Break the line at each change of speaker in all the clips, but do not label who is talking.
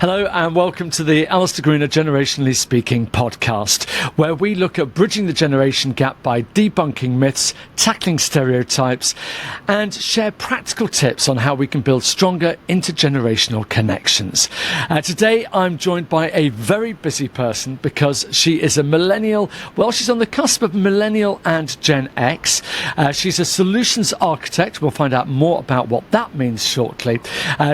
Hello and welcome to the Alastair Generationally Speaking podcast, where we look at bridging the generation gap by debunking myths, tackling stereotypes, and share practical tips on how we can build stronger intergenerational connections. Today I'm joined by a very busy person because she is a millennial. Well, she's on the cusp of millennial and Gen X. She's a solutions architect. We'll find out more about what that means shortly.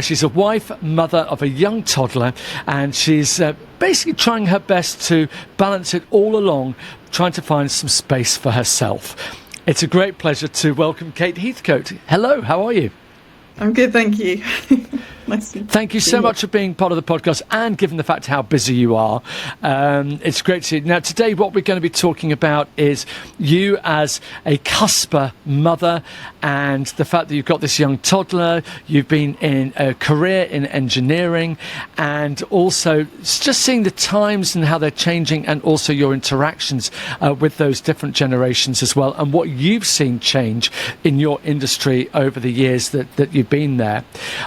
She's a wife, mother of a young toddler, and she's basically trying her best to balance it all along, trying to find some space for herself. It's a great pleasure to welcome Kate Heathcote. Hello, how are you?
I'm good, thank you. Nice to
Thank you so much for being part of the podcast, and given the fact how busy you are, it's great to see you. Now, today what we're going to be talking about is you as a cusper mother and the fact that you've got this young toddler, you've been in a career in engineering, and also just seeing the times and how they're changing, and also your interactions with those different generations as well, and what you've seen change in your industry over the years that you've been there.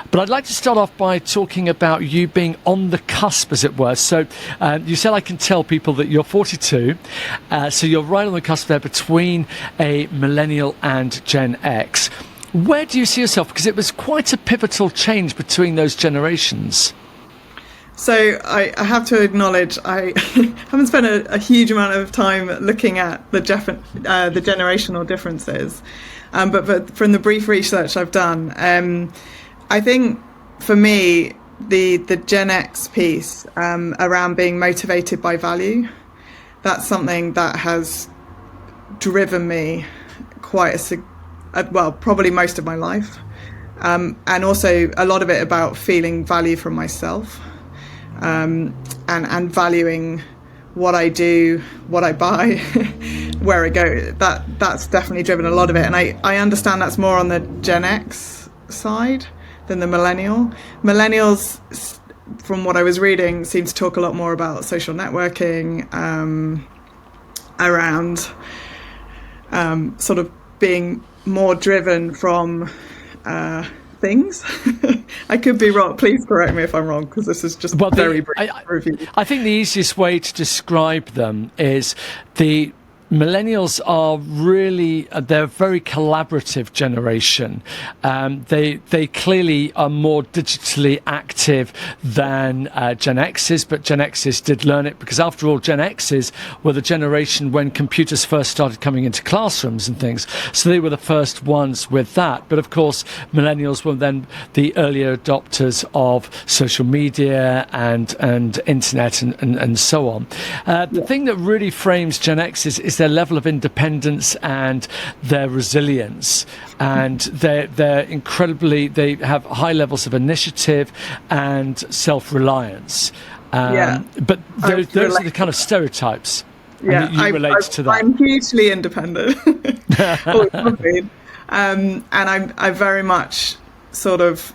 But I'd like to start off by talking about you being on the cusp, as it were. So you said I can tell people that you're 42, so you're right on the cusp there between a millennial and Gen X. Where do you see yourself? Because it was quite a pivotal change between those generations.
So I have to acknowledge I haven't spent a huge amount of time looking at the generational differences, but from the brief research I've done, I think for me the Gen X piece around being motivated by value, that's something that has driven me quite probably most of my life, and also a lot of it about feeling value from myself. And valuing what I do, what I buy, where I go. That's definitely driven a lot of it. And I understand that's more on the Gen X side than the millennial. Millennials, from what I was reading, seem to talk a lot more about social networking, around sort of being more driven from things. I could be wrong. Please correct me if I'm wrong, because this is just very brief review.
I think the easiest way to describe them is the millennials are really, they're a very collaborative generation. They clearly are more digitally active than Gen X's, but Gen X's did learn it because, after all, Gen X's were the generation when computers first started coming into classrooms and things. So they were the first ones with that. But of course, millennials were then the earlier adopters of social media and internet and so on. The thing that really frames Gen X is their level of independence and their resilience, and they're incredibly, they have high levels of initiative and self-reliance, but those are the kind of stereotypes.
Yeah,
you relate to that.
I'm hugely independent. Always have been. And I very much sort of,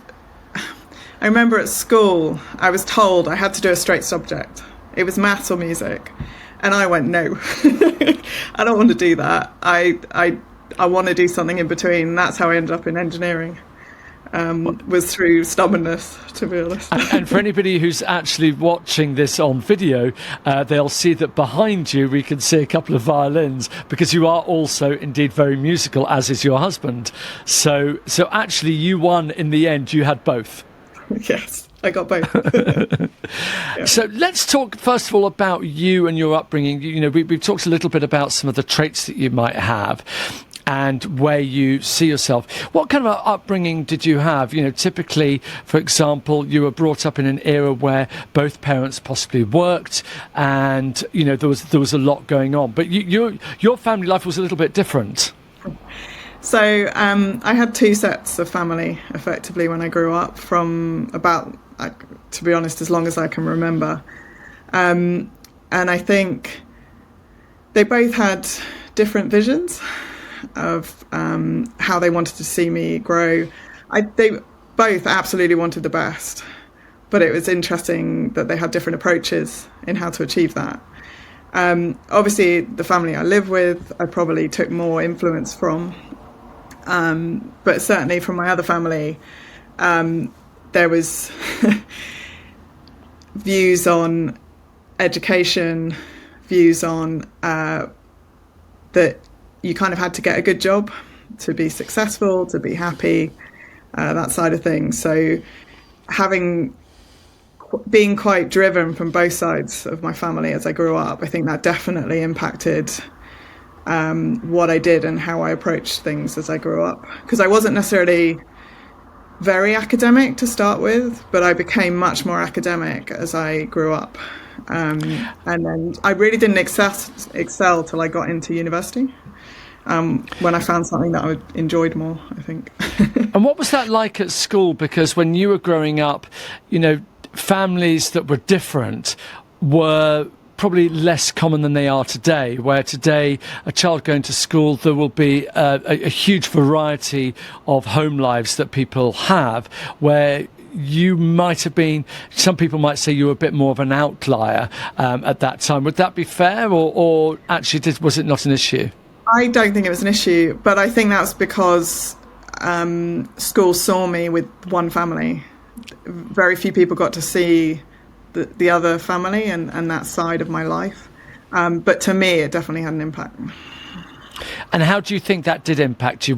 I remember at school I was told I had to do a straight subject. It was maths or music. And I went, no, I don't want to do that. I want to do something in between. That's how I ended up in engineering, was through stubbornness, to be honest.
And for anybody who's actually watching this on video, they'll see that behind you we can see a couple of violins, because you are also indeed very musical, as is your husband. So actually you won in the end. You had both.
Yes. I got both.
Yeah. So let's talk first of all about you and your upbringing. You know, we've talked a little bit about some of the traits that you might have and where you see yourself. What kind of upbringing did you have? You know, typically, for example, you were brought up in an era where both parents possibly worked, and you know there was a lot going on. But your family life was a little bit different.
So I had two sets of family, effectively, when I grew up, from about, to be honest, as long as I can remember. And I think they both had different visions of how they wanted to see me grow. They both absolutely wanted the best, but it was interesting that they had different approaches in how to achieve that. Obviously, the family I live with, I probably took more influence from. But certainly from my other family, there was views on education, views on that you kind of had to get a good job to be successful, to be happy, that side of things. So being quite driven from both sides of my family as I grew up, I think that definitely impacted what I did and how I approached things as I grew up. Because I wasn't necessarily very academic to start with, but I became much more academic as I grew up. And then I really didn't excel till I got into university, when I found something that I enjoyed more, I think.
And what was that like at school? Because when you were growing up, you know, families that were different were probably less common than they are today, where today a child going to school, there will be a huge variety of home lives that people have, where you might have been, some people might say you were a bit more of an outlier at that time. Would that be fair, or actually was it not an issue?
I don't think it was an issue, but I think that's because school saw me with one family. Very few people got to see the other family and that side of my life. But to me, it definitely had an impact.
And how do you think that did impact you?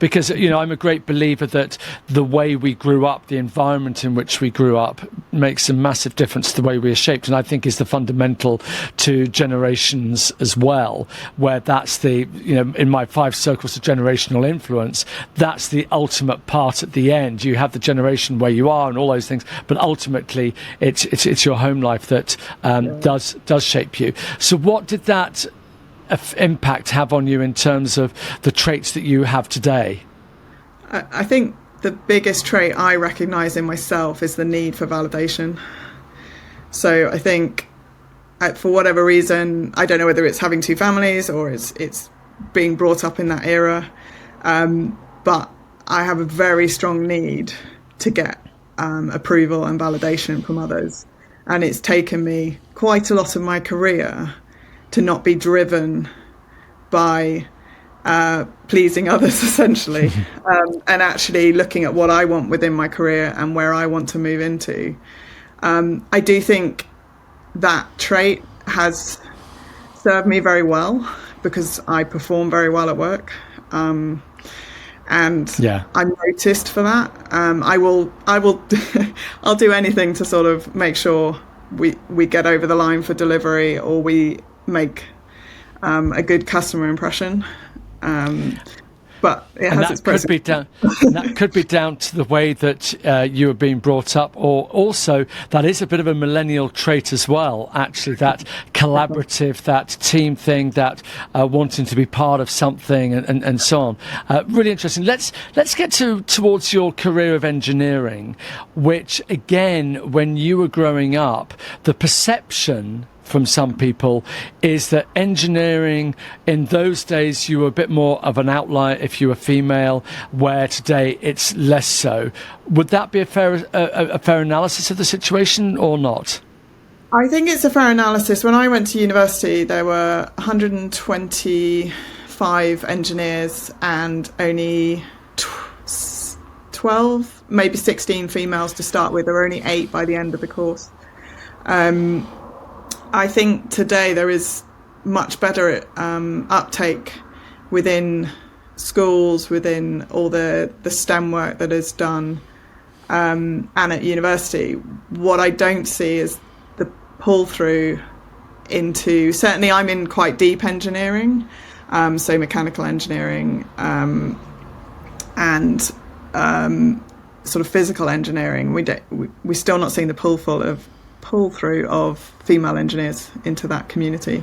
Because, you know, I'm a great believer that the way we grew up, the environment in which we grew up, makes a massive difference to the way we are shaped, and I think is the fundamental to generations as well, where that's the, you know, in my 5 circles of generational influence, that's the ultimate part at the end. You have the generation where you are and all those things, but ultimately it's your home life that does shape you. So what did that impact have on you in terms of the traits that you have today?
I think the biggest trait I recognise in myself is the need for validation. So I think for whatever reason, I don't know whether it's having 2 families or it's being brought up in that era, but I have a very strong need to get approval and validation from others. And it's taken me quite a lot of my career to not be driven by pleasing others, essentially, and actually looking at what I want within my career and where I want to move into. I do think that trait has served me very well because I perform very well at work, and I'm noticed for that. I'll do anything to sort of make sure we get over the line for delivery, or we make a good customer impression, but it has its pros.
That could be down to the way that you were being brought up, or also that is a bit of a millennial trait as well, actually, that collaborative, that team thing, that wanting to be part of something, and so on. Really interesting. Let's get towards your career of engineering, which again, when you were growing up, the perception from some people is that engineering, in those days you were a bit more of an outlier if you were female, where today it's less so. Would that be a fair analysis of the situation or not?
I think it's a fair analysis. When I went to university, there were 125 engineers and only 12, maybe 16 females to start with. There were only 8 by the end of the course. I think today there is much better uptake within schools, within all the STEM work that is done, and at university. What I don't see is the pull through into, certainly I'm in quite deep engineering, so mechanical engineering and sort of physical engineering. We're still not seeing the pull through of female engineers into that community.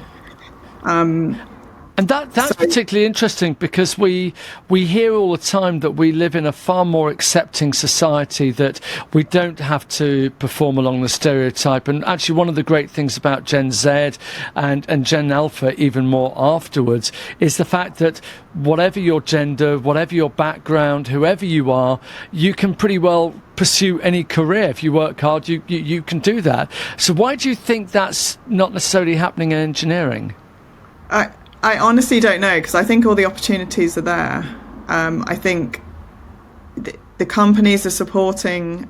And that's particularly interesting, because we hear all the time that we live in a far more accepting society, that we don't have to perform along the stereotype. And actually, one of the great things about Gen Z and Gen Alpha, even more afterwards, is the fact that whatever your gender, whatever your background, whoever you are, you can pretty well pursue any career. If you work hard, you can do that. So why do you think that's not necessarily happening in engineering?
I honestly don't know, because I think all the opportunities are there. I think the companies are supporting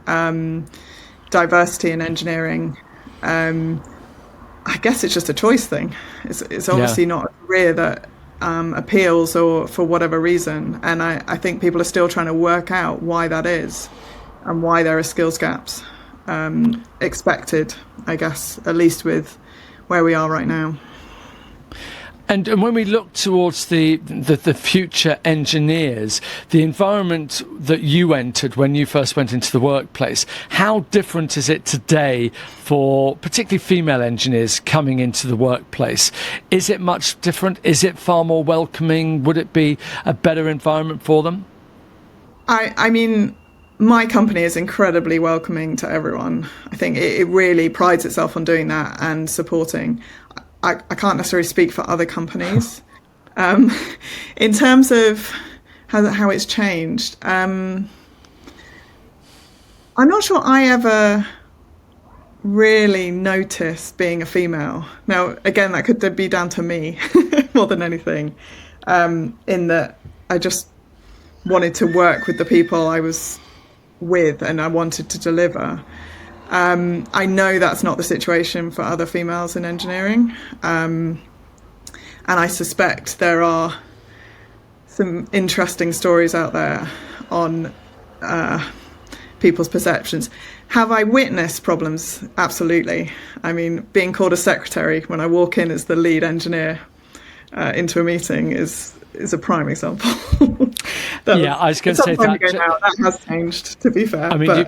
diversity in engineering. I guess it's just a choice thing. It's obviously not a career that appeals, or for whatever reason. And I think people are still trying to work out why that is and why there are skills gaps expected, I guess, at least with where we are right now.
And when we look towards the future engineers, the environment that you entered when you first went into the workplace, how different is it today for particularly female engineers coming into the workplace? Is it much different? Is it far more welcoming? Would it be a better environment for them?
I mean, my company is incredibly welcoming to everyone. I think it really prides itself on doing that and supporting. I can't necessarily speak for other companies. In terms of how it's changed, I'm not sure I ever really noticed being a female. Now, again, that could be down to me more than anything, in that I just wanted to work with the people I was with and I wanted to deliver. I know that's not the situation for other females in engineering, and I suspect there are some interesting stories out there on people's perceptions. Have I witnessed problems? Absolutely. I mean, being called a secretary when I walk in as the lead engineer into a meeting is a prime example.
Yeah, I was going to say
that has changed, to be fair.
I mean,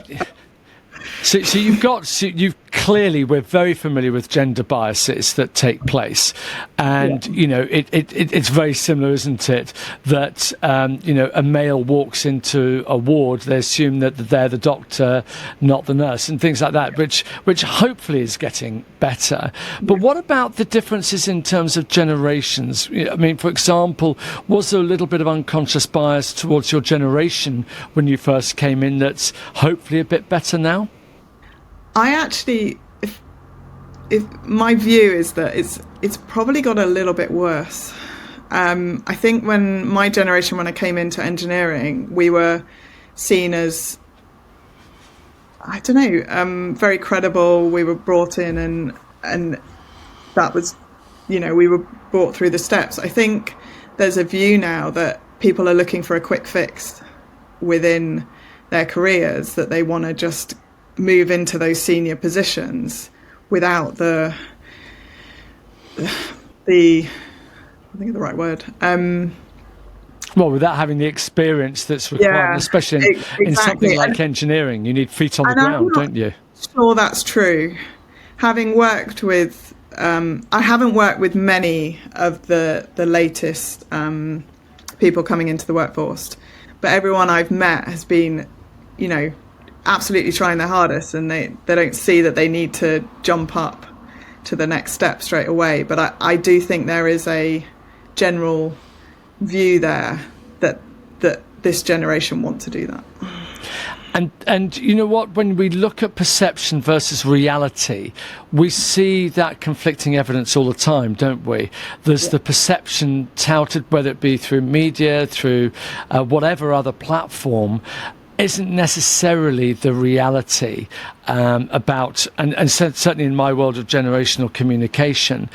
So you've clearly, we're very familiar with gender biases that take place, and it's very similar, isn't it? That a male walks into a ward, they assume that they're the doctor, not the nurse, and things like that, which hopefully is getting better. But what about the differences in terms of generations? I mean, for example, was there a little bit of unconscious bias towards your generation when you first came in that's hopefully a bit better now?
I actually, if my view is that it's probably got a little bit worse. I think when my generation, when I came into engineering, we were seen as, I don't know, very credible. We were brought in, and that was, we were brought through the steps. I think there's a view now that people are looking for a quick fix within their careers, that they want to just move into those senior positions without the I think of the right word.
Well, without having the experience that's required, especially in something like engineering, you need feet on the ground, don't you?
Sure, that's true. Having worked with, I haven't worked with many of the latest people coming into the workforce, but everyone I've met has been, absolutely trying their hardest, and they don't see that they need to jump up to the next step straight away. But I do think there is a general view there that this generation want to do that.
And you know what, when we look at perception versus reality, we see that conflicting evidence all the time, don't we? There's the perception touted, whether it be through media, through whatever other platform, isn't necessarily the reality about, and certainly in my world of generational communication.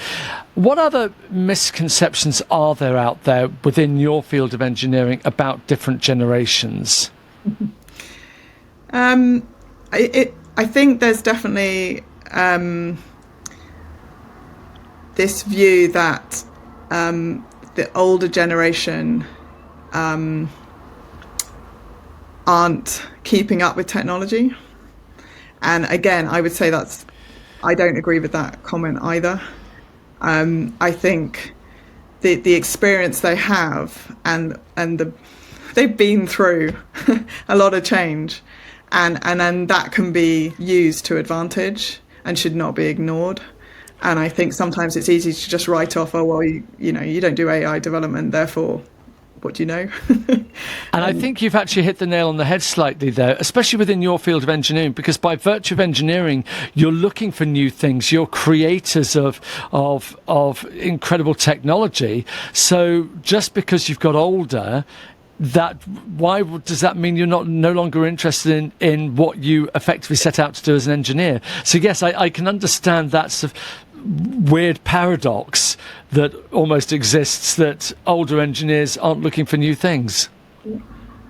What other misconceptions are there out there within your field of engineering about different generations?
I think there's definitely this view that the older generation aren't keeping up with technology. And again, I would say I don't agree with that comment either. I think the experience they have and they've been through a lot of change, and then that can be used to advantage and should not be ignored. And I think sometimes it's easy to just write off, oh, well, you don't do AI development, therefore, what do you know?
And I think you've actually hit the nail on the head slightly there, especially within your field of engineering, because by virtue of engineering, you're looking for new things. You're creators of incredible technology. So just because you've got older, why does that mean you're no longer interested in what you effectively set out to do as an engineer? So yes, I can understand that sort of weird paradox that almost exists, that older engineers aren't looking for new things.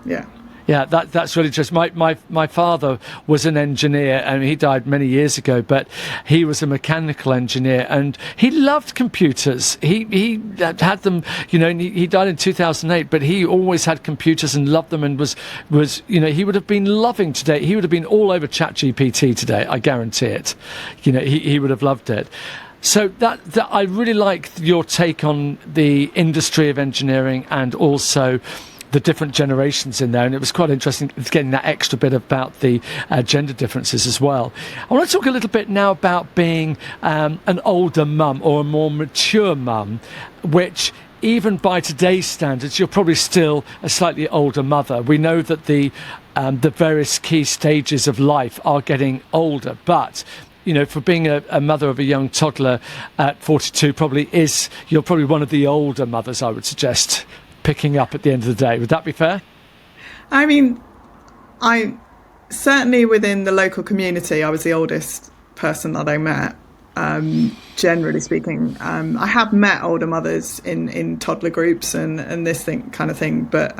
Yeah.
Yeah, that's really interesting. My father was an engineer, and he died many years ago, but he was a mechanical engineer, and he loved computers. He had them, he died in 2008, but he always had computers and loved them, and was he would have been loving today. He would have been all over ChatGPT today, I guarantee it. He would have loved it. So that I really like your take on the industry of engineering, and also the different generations in there, and it was quite interesting getting that extra bit about the gender differences as well. I want to talk a little bit now about being an older mum, or a more mature mum, which even by today's standards, you're probably still a slightly older mother. We know that the various key stages of life are getting older, but for being a mother of a young toddler at 42, you're probably one of the older mothers, I would suggest, picking up at the end of the day. Would that be fair?
I mean, I certainly, within the local community, I was the oldest person that I met. Generally speaking, I have met older mothers in toddler groups and this kind of thing, but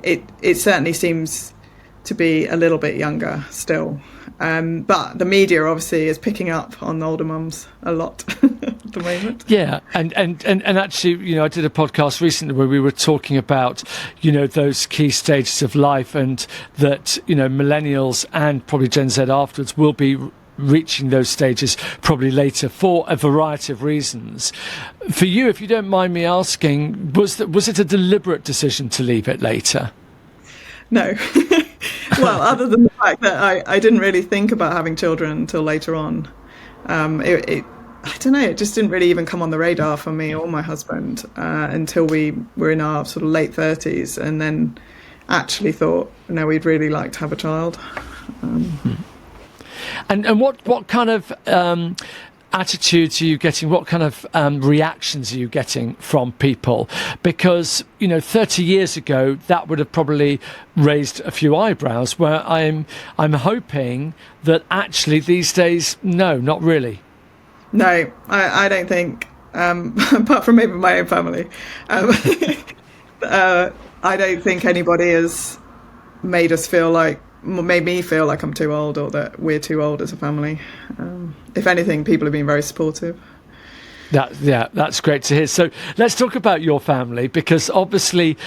it certainly seems to be a little bit younger still. But the media obviously is picking up on the older mums a lot at the moment.
Yeah, and actually, I did a podcast recently where we were talking about, those key stages of life, and that, millennials and probably Gen Z afterwards will be reaching those stages probably later for a variety of reasons. For you, if you don't mind me asking, was it a deliberate decision to leave it later?
No. Well, other than the fact that I didn't really think about having children until later on. I don't know, it just didn't really even come on the radar for me or my husband until we were in our sort of late 30s, and then actually thought, no, we'd really like to have a child.
And what kind of attitudes are you getting? What kind of reactions are you getting from people? Because 30 years ago that would have probably raised a few eyebrows, where I'm hoping that actually these days, no, not really.
No, I don't think, apart from maybe my own family, I don't think anybody has made me feel like I'm too old, or that we're too old as a family. If anything, people have been very supportive.
That's great to hear. So let's talk about your family, because obviously,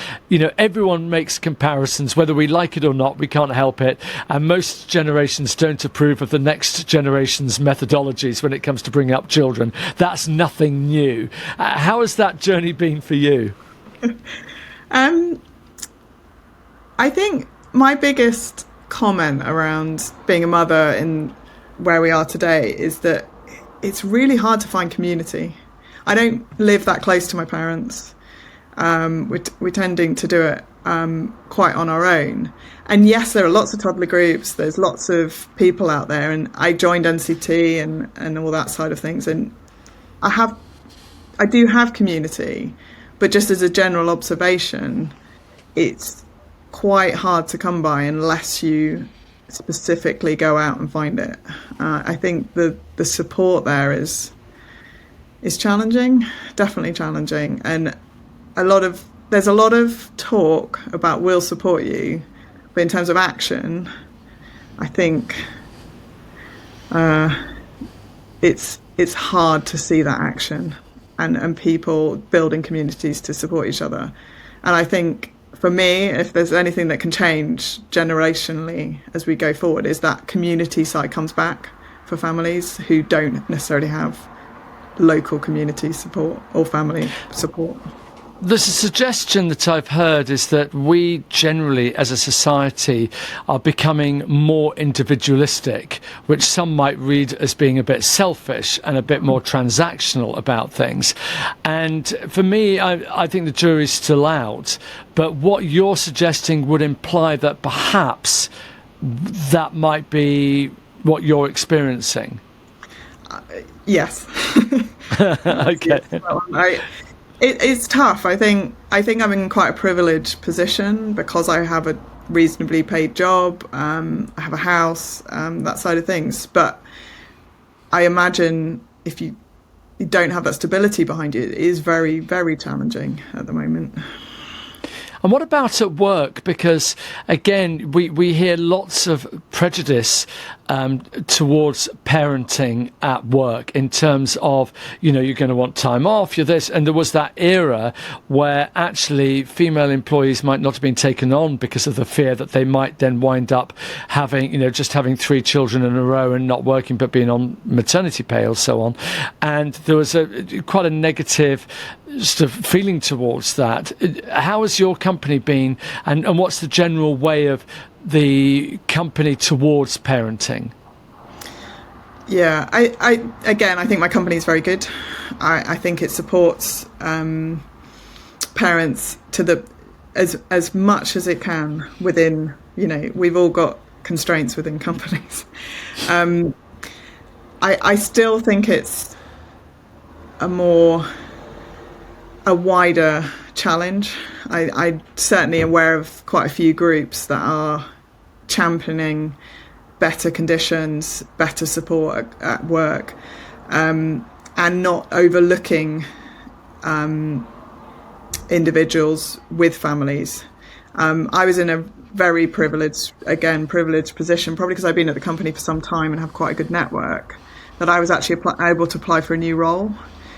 everyone makes comparisons, whether we like it or not, we can't help it. And most generations don't approve of the next generation's methodologies when it comes to bringing up children. That's nothing new. How has that journey been for you?
I think my biggest comment around being a mother in where we are today is that it's really hard to find community. I don't live that close to my parents. We're tending to do it quite on our own. And yes, there are lots of toddler groups. There's lots of people out there. And I joined NCT and all that side of things. And I do have community, but just as a general observation, it's quite hard to come by unless you specifically go out and find it. I think the support there is challenging, definitely challenging, and there's a lot of talk about we'll support you, but in terms of action, I think it's hard to see that action and people building communities to support each other. And I think, for me, if there's anything that can change generationally as we go forward, is that community side comes back for families who don't necessarily have local community support or family support.
There's a suggestion that I've heard is that we generally, as a society, are becoming more individualistic, which some might read as being a bit selfish and a bit more transactional about things. And for me, I think the jury's still out. But what you're suggesting would imply that perhaps that might be what you're experiencing.
Yes.
Okay.
Yes. Well, It's tough. I think I'm in quite a privileged position because I have a reasonably paid job. I have a house, that side of things. But I imagine if you don't have that stability behind you, it is very, very challenging at the moment.
And what about at work? Because, again, we hear lots of prejudice towards parenting at work in terms of, you're going to want time off, you're this. And there was that era where actually female employees might not have been taken on because of the fear that they might then wind up having, just having 3 children in a row and not working but being on maternity pay or so on. And there was quite a negative sort of feeling towards that. How has your company been, and what's the general way of the company towards parenting?
Yeah, I think my company is very good. I think it supports parents to as much as it can within, we've all got constraints within companies. I still think it's a wider challenge. I'm certainly aware of quite a few groups that are championing better conditions, better support at work, and not overlooking individuals with families. I was in a very privileged position, probably because I've been at the company for some time and have quite a good network, that I was actually able to apply for a new role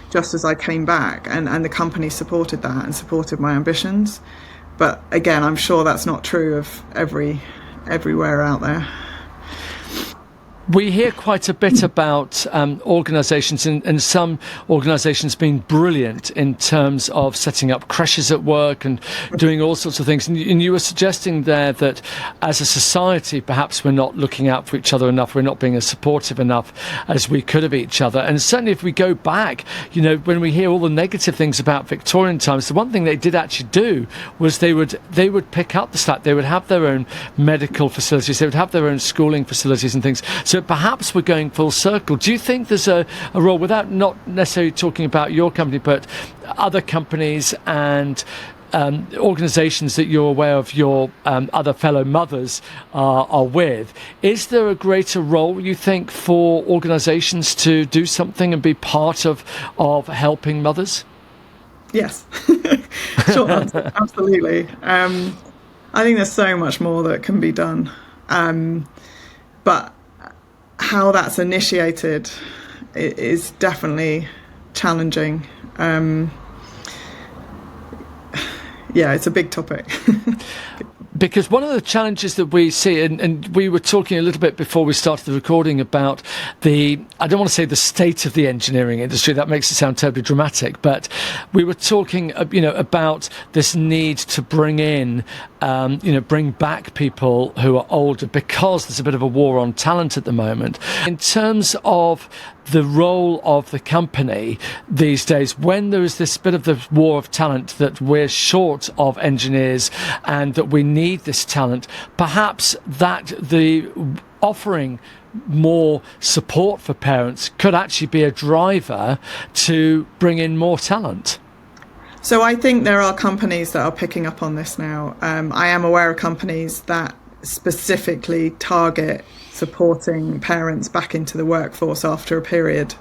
just as I came back, and the company supported that and supported my ambitions. But again, I'm sure that's not true of everywhere out there.
We hear quite a bit about organisations, and some organisations being brilliant in terms of setting up creches at work and doing all sorts of things. And you were suggesting there that as a society, perhaps we're not looking out for each other enough, we're not being as supportive enough as we could of each other. And certainly if we go back, when we hear all the negative things about Victorian times, the one thing they did actually do was they would pick up the slack. They would have their own medical facilities, they would have their own schooling facilities and things. So perhaps we're going full circle. Do you think there's a role, without not necessarily talking about your company, but other companies and organisations that you're aware of your other fellow mothers are with, is there a greater role, you think, for organisations to do something and be part of helping mothers?
Yes. Short answer, absolutely. I think there's so much more that can be done. But how that's initiated is definitely challenging. It's a big topic.
Because one of the challenges that we see, and we were talking a little bit before we started the recording about I don't want to say the state of the engineering industry, that makes it sound terribly dramatic, but we were talking, about this need to bring in, bring back people who are older, because there's a bit of a war on talent at the moment. In terms of the role of the company these days, when there is this bit of the war of talent, that we're short of engineers and that we need this talent, perhaps that the offering more support for parents could actually be a driver to bring in more talent.
So I think there are companies that are picking up on this now. I am aware of companies that specifically target supporting parents back into the workforce after a period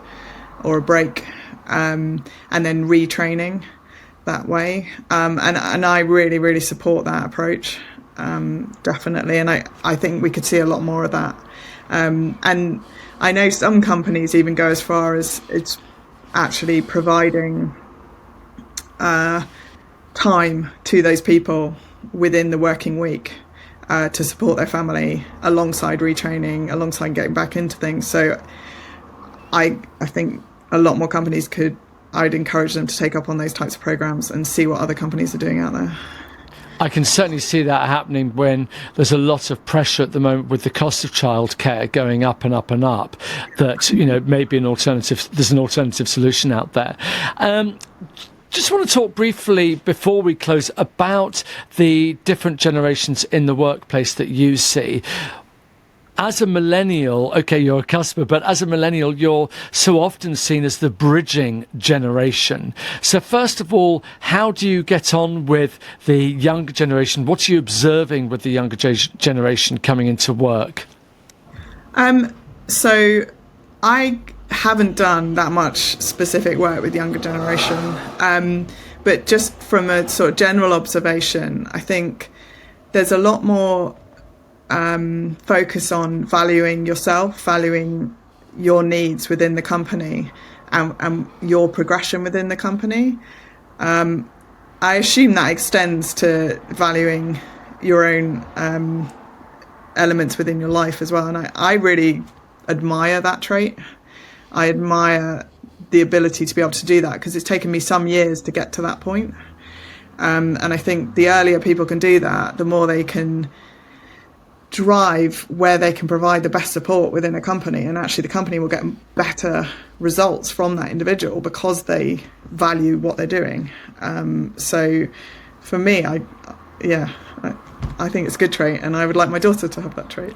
or a break, and then retraining that way. And I really, really support that approach, definitely. And I think we could see a lot more of that. And I know some companies even go as far as it's actually providing time to those people within the working week to support their family alongside retraining, alongside getting back into things. So I think a lot more companies I'd encourage them to take up on those types of programs and see what other companies are doing out there.
I can certainly see that happening when there's a lot of pressure at the moment with the cost of childcare going up and up and up, that, maybe there's an alternative solution out there. Just want to talk briefly before we close about the different generations in the workplace that you see. as a millennial, okay, you're a Cusper, but as a millennial, you're so often seen as the bridging generation. So first of all, how do you get on with the younger generation? What are you observing with the younger generation coming into work?
So I haven't done that much specific work with younger generation, but just from a sort of general observation, I think there's a lot more focus on valuing yourself, valuing your needs within the company, and your progression within the company. I assume that extends to valuing your own elements within your life as well. And I really admire that trait. I admire the ability to be able to do that, because it's taken me some years to get to that point. And I think the earlier people can do that, the more they can drive where they can provide the best support within a company, and actually the company will get better results from that individual because they value what they're doing. So for me, I think it's a good trait, and I would like my daughter to have that trait.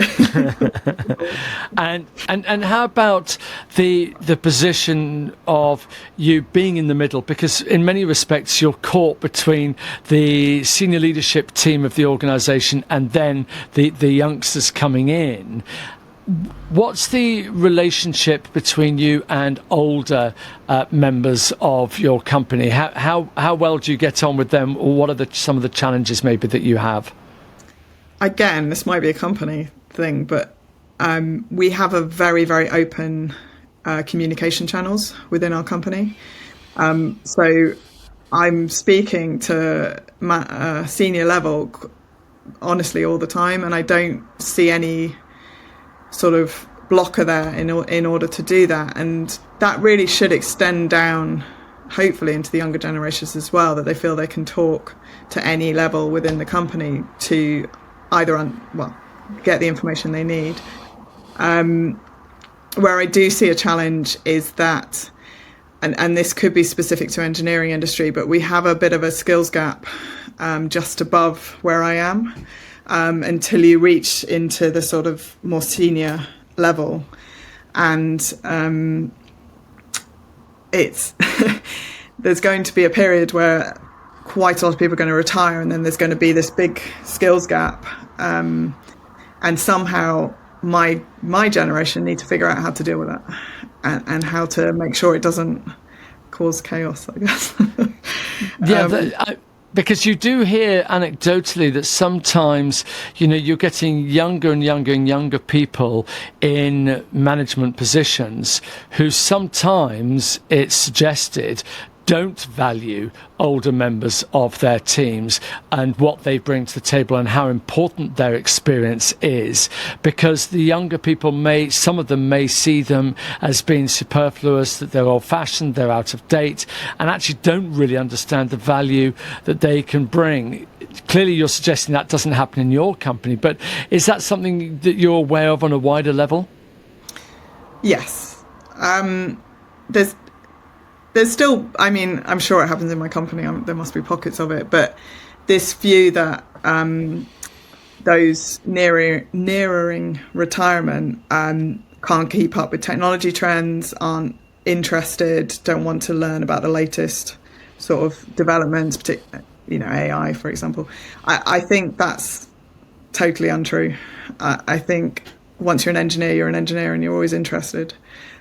and how about the position of you being in the middle? Because in many respects you're caught between the senior leadership team of the organisation and then the youngsters coming in. What's the relationship between you and older members of your company? How well do you get on with them, or what are some of the challenges maybe that you have?
Again, this might be a company thing, but we have a very, very open communication channels within our company. So I'm speaking to senior level honestly all the time, and I don't see any sort of blocker there in order to do that. And that really should extend down, hopefully, into the younger generations as well, that they feel they can talk to any level within the company to either get the information they need. Where I do see a challenge is that, and this could be specific to engineering industry, but we have a bit of a skills gap just above where I am, until you reach into the sort of more senior level. And it's there's going to be a period where quite a lot of people are going to retire, and then there's going to be this big skills gap, and somehow my generation need to figure out how to deal with that, and how to make sure it doesn't cause chaos, I guess.
Because you do hear anecdotally that sometimes, you're getting younger and younger and younger people in management positions who sometimes, it's suggested, don't value older members of their teams and what they bring to the table and how important their experience is, because the younger people some of them may see them as being superfluous, that they're old-fashioned, they're out of date, and actually don't really understand the value that they can bring. Clearly you're suggesting that doesn't happen in your company, but is that something that you're aware of on a wider level?
Yes. There's still, I'm sure it happens in my company, there must be pockets of it, but this view that those nearing retirement can't keep up with technology trends, aren't interested, don't want to learn about the latest sort of developments, particularly, AI, for example. I think that's totally untrue. I think once you're an engineer and you're always interested,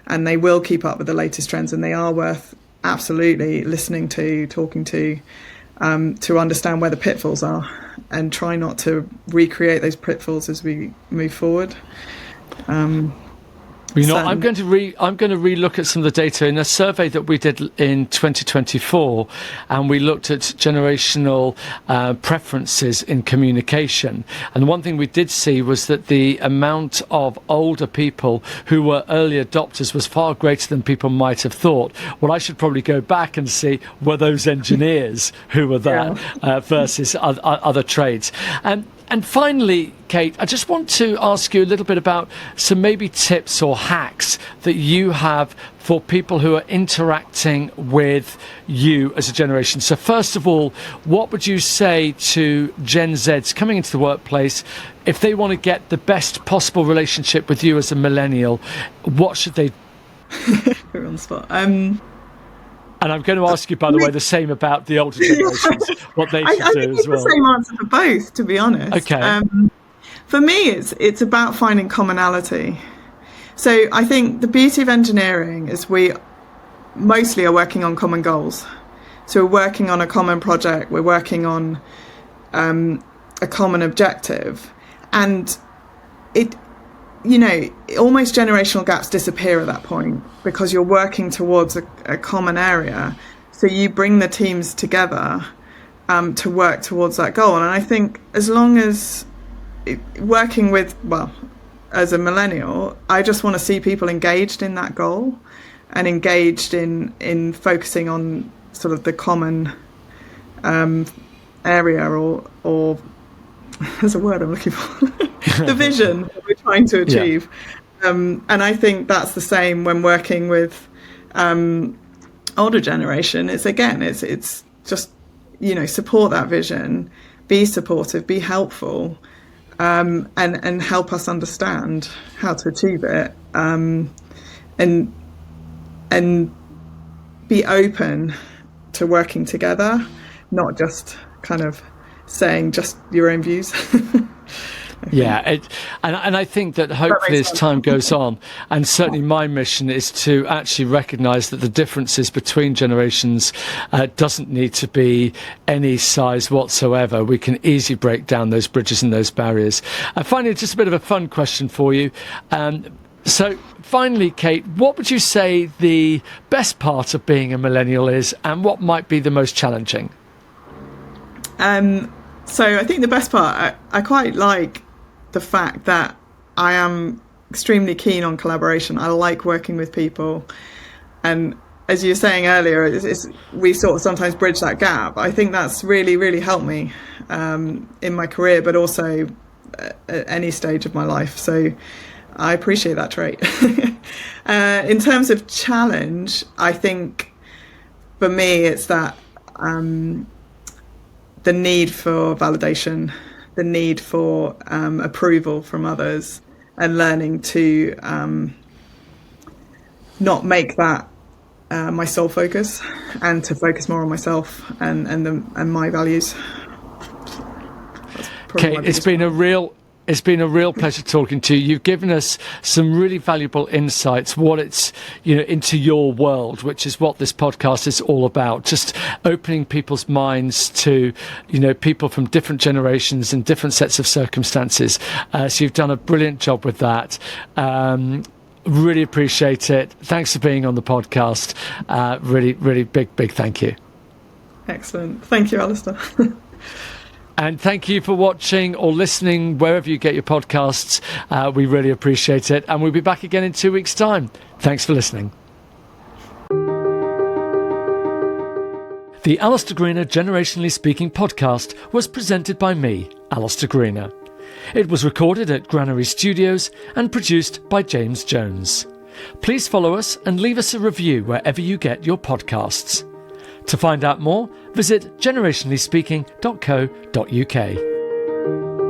and they will keep up with the latest trends, and they are worth absolutely listening to, talking to understand where the pitfalls are, and try not to recreate those pitfalls as we move forward.
I'm going to re-look at some of the data in a survey that we did in 2024, and we looked at generational preferences in communication. And one thing we did see was that the amount of older people who were early adopters was far greater than people might have thought. Well, I should probably go back and see, were those engineers who were that versus other trades. And finally, Kate, I just want to ask you a little bit about some maybe tips or hacks that you have for people who are interacting with you as a generation. So first of all, what would you say to Gen Zs coming into the workplace if they want to get the best possible relationship with you as a millennial? What should they
We're on the spot.
And I'm going to ask you, by the way, the same about the older generations, what they should do as well.
I think it's the same answer for both, to be honest.
Okay.
For me, it's about finding commonality. So I think the beauty of engineering is we mostly are working on common goals. So we're working on a common project, we're working on a common objective, and almost generational gaps disappear at that point because you're working towards a common area. So you bring the teams together to work towards that goal. And I think as long as working with, as a millennial, I just want to see people engaged in that goal and engaged in focusing on sort of the common area or there's a word I'm looking for, the vision that we're trying to achieve. Yeah. And I think that's the same when working with older generation. It's just, support that vision, be supportive, be helpful, and help us understand how to achieve it, and be open to working together, not just kind of saying just your own views.
Yeah, and I think that hopefully as time goes on, and certainly my mission is to actually recognise that the differences between generations doesn't need to be any size whatsoever. We can easily break down those bridges and those barriers. And finally, just a bit of a fun question for you. So finally, Kate, what would you say the best part of being a millennial is, and what might be the most challenging?
So I think the best part, I quite like the fact that I am extremely keen on collaboration. I like working with people. And as you were saying earlier, we sort of sometimes bridge that gap. I think that's really, really helped me in my career, but also at any stage of my life. So I appreciate that trait. In terms of challenge, I think for me, it's that the need for validation, the need for approval from others, and learning to not make that my sole focus, and to focus more on myself and my values.
Kate, it's been a real pleasure talking to you. You've given us some really valuable insights, what it's, into your world, which is what this podcast is all about. Just opening people's minds to, people from different generations and different sets of circumstances. So you've done a brilliant job with that. Really appreciate it. Thanks for being on the podcast. Really, really big thank you.
Excellent. Thank you, Alastair.
And thank you for watching or listening wherever you get your podcasts. We really appreciate it. And we'll be back again in 2 weeks' time. Thanks for listening. The Alastair Greener Generationally Speaking podcast was presented by me, Alastair Greener. It was recorded at Granary Studios and produced by James Jones. Please follow us and leave us a review wherever you get your podcasts. To find out more, visit generationallyspeaking.co.uk.